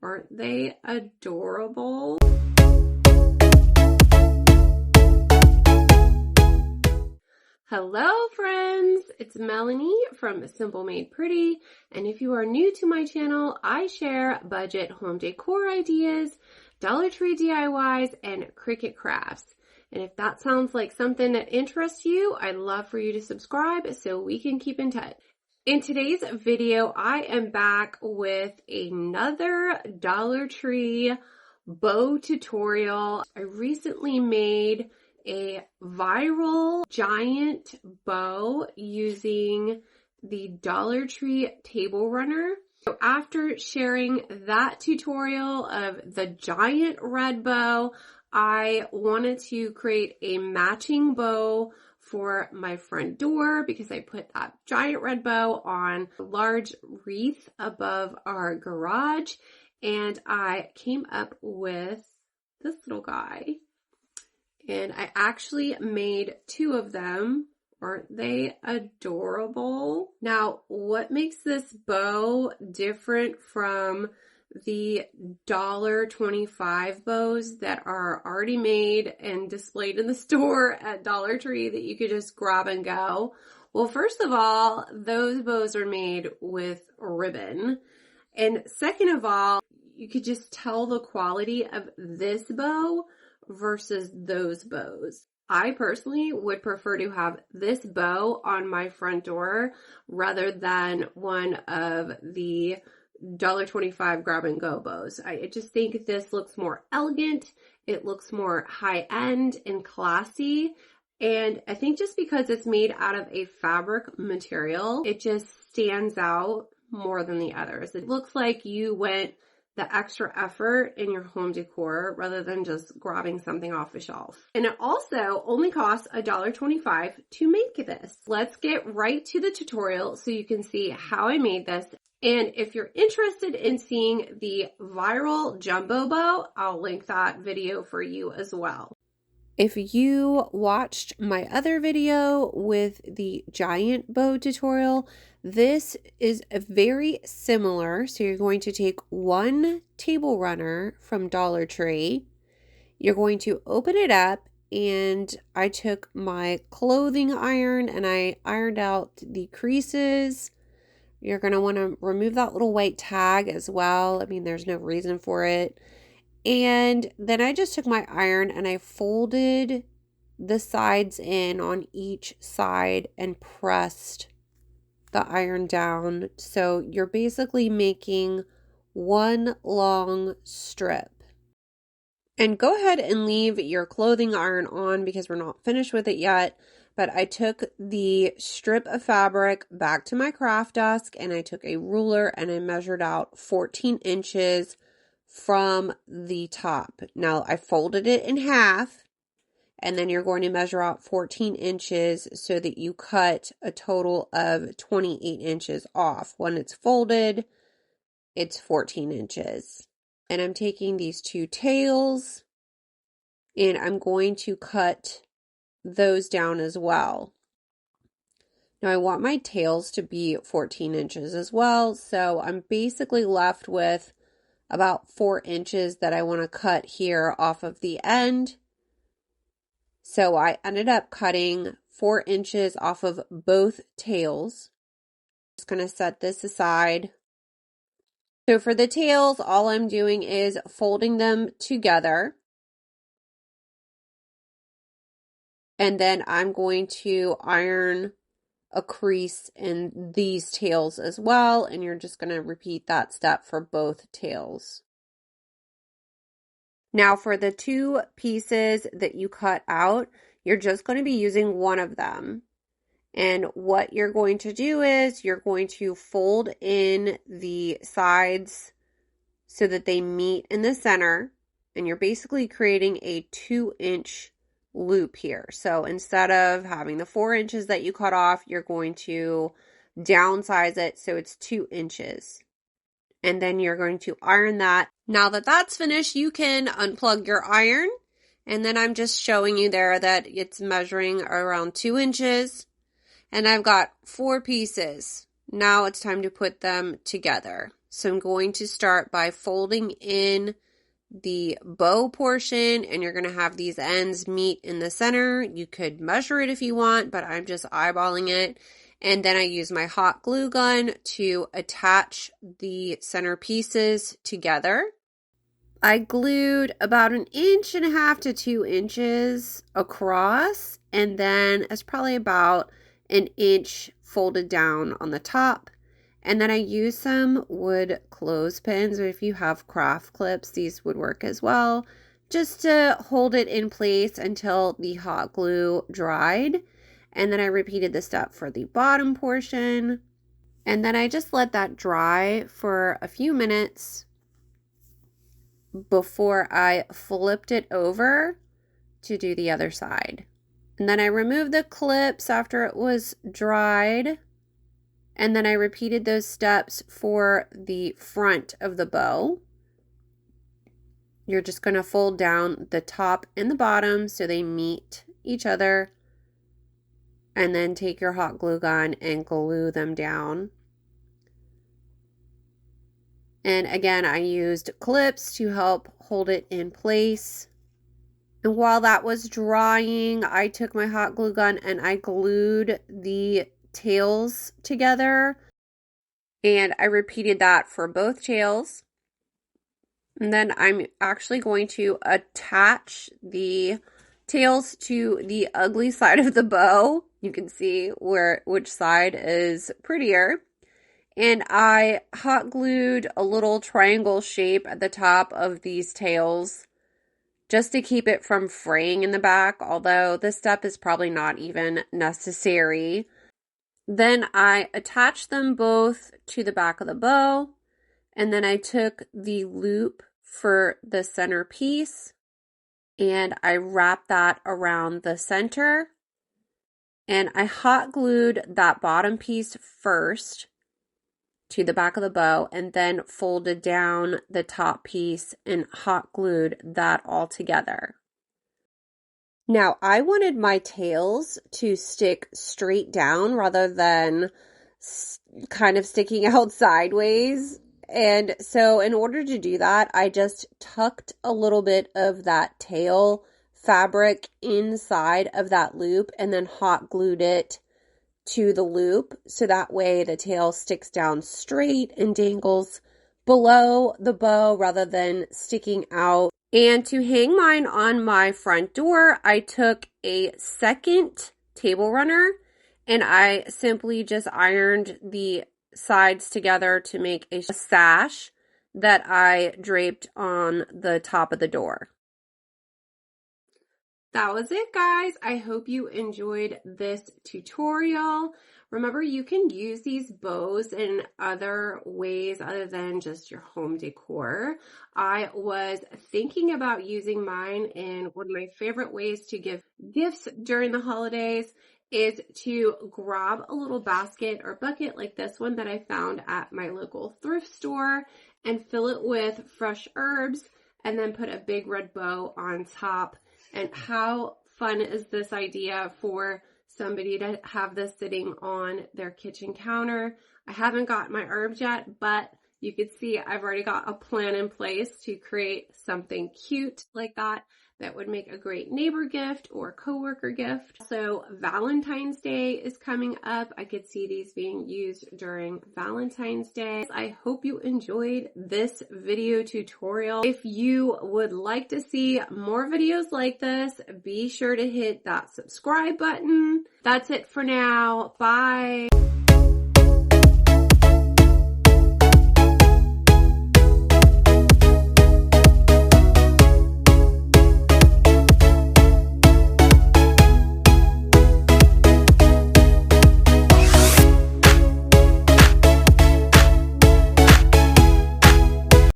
Aren't they adorable? Hello friends, it's Melanie from Simple Made Pretty, and if you are new to my channel, I share budget home decor ideas, Dollar Tree DIYs, and Cricut crafts. And if that sounds like something that interests you, I'd love for you to subscribe so we can keep in touch. In today's video, I am back with another Dollar Tree bow tutorial. I recently made a viral giant bow using the Dollar Tree table runner. So after sharing that tutorial of the giant red bow, I wanted to create a matching bow for my front door because I put that giant red bow on a large wreath above our garage, and I came up with this little guy. And I actually made two of them. Aren't they adorable? Now, what makes this bow different from the $1.25 bows that are already made and displayed in the store at Dollar Tree that you could just grab and go? Well, first of all, those bows are made with ribbon. And second of all, you could just tell the quality of this bow versus those bows. I personally would prefer to have this bow on my front door rather than one of the $1.25 grab and go bows. I just think this looks more elegant. It looks more high end and classy. And I think just because it's made out of a fabric material, it just stands out more than the others. It looks like you went the extra effort in your home decor rather than just grabbing something off a shelf. And it also only costs $1.25 to make this. Let's get right to the tutorial so you can see how I made this. And if you're interested in seeing the viral jumbo bow, I'll link that video for you as well. If you watched my other video with the giant bow tutorial, this is very similar. So you're going to take one table runner from Dollar Tree. You're going to open it up, and I took my clothing iron and I ironed out the creases. You're going to want to remove that little white tag as well. I mean, there's no reason for it. And then I just took my iron and I folded the sides in on each side and pressed the iron down. So you're basically making one long strip. And go ahead and leave your clothing iron on because we're not finished with it yet. But I took the strip of fabric back to my craft desk and I took a ruler and I measured out 14 inches from the top. Now I folded it in half, and then you're going to measure out 14 inches so that you cut a total of 28 inches off. When it's folded, it's 14 inches. And I'm taking these two tails and I'm going to cut those down as well. Now I want my tails to be 14 inches as well, so I'm basically left with about 4 inches that I want to cut here off of the end. So I ended up cutting 4 inches off of both tails. Just going to set this aside. So for the tails, all I'm doing is folding them together. And then I'm going to iron a crease in these tails as well, and you're just going to repeat that step for both tails. Now for the two pieces that you cut out, you're just going to be using one of them. And what you're going to do is you're going to fold in the sides so that they meet in the center, and you're basically creating a 2-inch loop here. So instead of having the 4 inches that you cut off, you're going to downsize it so it's 2 inches. And then you're going to iron that. Now that that's finished, you can unplug your iron. And then I'm just showing you there that it's measuring around 2 inches. And I've got 4 pieces. Now it's time to put them together. So I'm going to start by folding in the bow portion, and you're going to have these ends meet in the center. You could measure it if you want, but I'm just eyeballing it. And then I use my hot glue gun to attach the center pieces together. I glued about 1.5 to 2 inches across, and then it's probably about 1 inch folded down on the top. And then I used some wood clothespins, or if you have craft clips, these would work as well, just to hold it in place until the hot glue dried. And then I repeated the step for the bottom portion. And then I just let that dry for a few minutes before I flipped it over to do the other side. And then I removed the clips after it was dried. And then I repeated those steps for the front of the bow. You're just going to fold down the top and the bottom so they meet each other. And then take your hot glue gun and glue them down. And again, I used clips to help hold it in place. And while that was drying, I took my hot glue gun and I glued the tails together. And I repeated that for both tails. And then I'm actually going to attach the tails to the ugly side of the bow. You can see which side is prettier. And I hot glued a little triangle shape at the top of these tails just to keep it from fraying in the back, although this step is probably not even necessary. Then I attached them both to the back of the bow, and then I took the loop for the center piece and I wrapped that around the center, and I hot glued that bottom piece first to the back of the bow, and then folded down the top piece and hot glued that all together. Now, I wanted my tails to stick straight down rather than kind of sticking out sideways. And so in order to do that, I just tucked a little bit of that tail fabric inside of that loop and then hot glued it to the loop, so that way the tail sticks down straight and dangles below the bow rather than sticking out. And to hang mine on my front door, I took a second table runner and I simply just ironed the sides together to make a sash that I draped on the top of the door. That was it, guys. I hope you enjoyed this tutorial. Remember, you can use these bows in other ways other than just your home decor. I was thinking about using mine in one of my favorite ways to give gifts during the holidays is to grab a little basket or bucket like this one that I found at my local thrift store and fill it with fresh herbs and then put a big red bow on top. And how fun is this idea for somebody to have this sitting on their kitchen counter? I haven't got my herbs yet, but you can see I've already got a plan in place to create something cute like that that would make a great neighbor gift or coworker gift. So Valentine's Day is coming up. I could see these being used during Valentine's Day. I hope you enjoyed this video tutorial. If you would like to see more videos like this, be sure to hit that subscribe button. That's it for now. Bye.